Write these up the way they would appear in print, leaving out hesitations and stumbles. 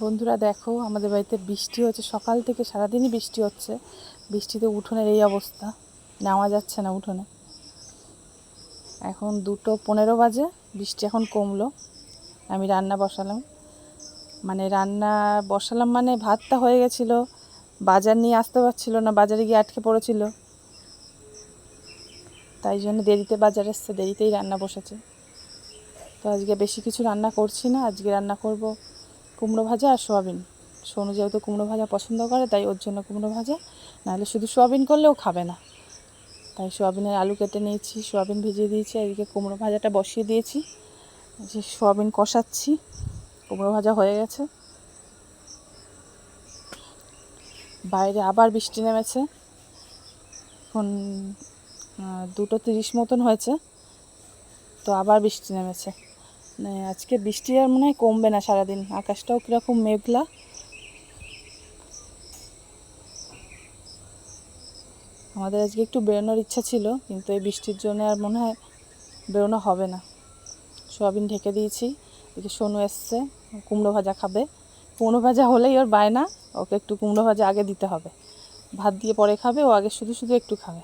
বন্ধুরা দেখো, আমাদের বাড়িতে বৃষ্টি হচ্ছে সকাল থেকে, সারাদিনই বৃষ্টি হচ্ছে। বৃষ্টিতে উঠোনের এই অবস্থা, নেওয়া যাচ্ছে না উঠোনে। এখন 2:15 বাজে, বৃষ্টি এখন কমলো। আমি রান্না বসালাম, মানে ভাতটা হয়ে গেছিলো, বাজার নিয়ে আসতে পারছিল না, বাজারে গিয়ে আটকে পড়েছিল, তাই জন্য দেরিতে বাজার এসছে, দেরিতেই রান্না বসেছে। তো আজকে বেশি কিছু রান্না করছি না, আজকে রান্না করব কুমড়ো ভাজা আর সোয়াবিন। সোনু যেহেতু কুমড়ো ভাজা পছন্দ করে, তাই ওর জন্য কুমড়ো ভাজা, নাহলে শুধু সোয়াবিন করলেও খাবে না। তাই সোয়াবিনের আলু কেটে নিয়েছি, সোয়াবিন ভিজিয়ে দিয়েছি, এদিকে কুমড়ো ভাজাটা বসিয়ে দিয়েছি, যে সোয়াবিন কষাচ্ছি। কুমড়ো ভাজা হয়ে গেছে। বাইরে আবার বৃষ্টি নেমেছে, এখন 2:30 মতন হয়েছে, তো আবার বৃষ্টি নেমেছে। আজকে বৃষ্টি আর মনে হয় কমবে না সারাদিন। আকাশটাও কীরকম মেঘলা। আমাদের আজকে একটু বেরোনোর ইচ্ছা ছিল, কিন্তু এই বৃষ্টির জন্য আর মনে হয় বেরোনো হবে না। সোয়াবিন ঢেকে দিয়েছি। এদিকে সোনু এসছে, কুমড়ো ভাজা খাবে। কুমড়ো ভাজা হলেই ওর বায়না, ওকে একটু কুমড়ো ভাজা আগে দিতে হবে। ভাত দিয়ে পরে খাবে, ও আগে শুধু শুধু একটু খাবে।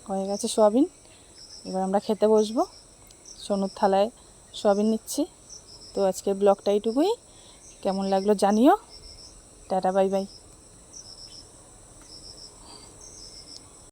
হয়ে গেছে সোয়াবিন, এবার আমরা খেতে বসবো। সোনুর থালায় সোয়াবিন নিচ্ছি। তো আজকের ব্লগটা এইটুকুই। কেমন লাগলো জানিও। Tata, bye bye.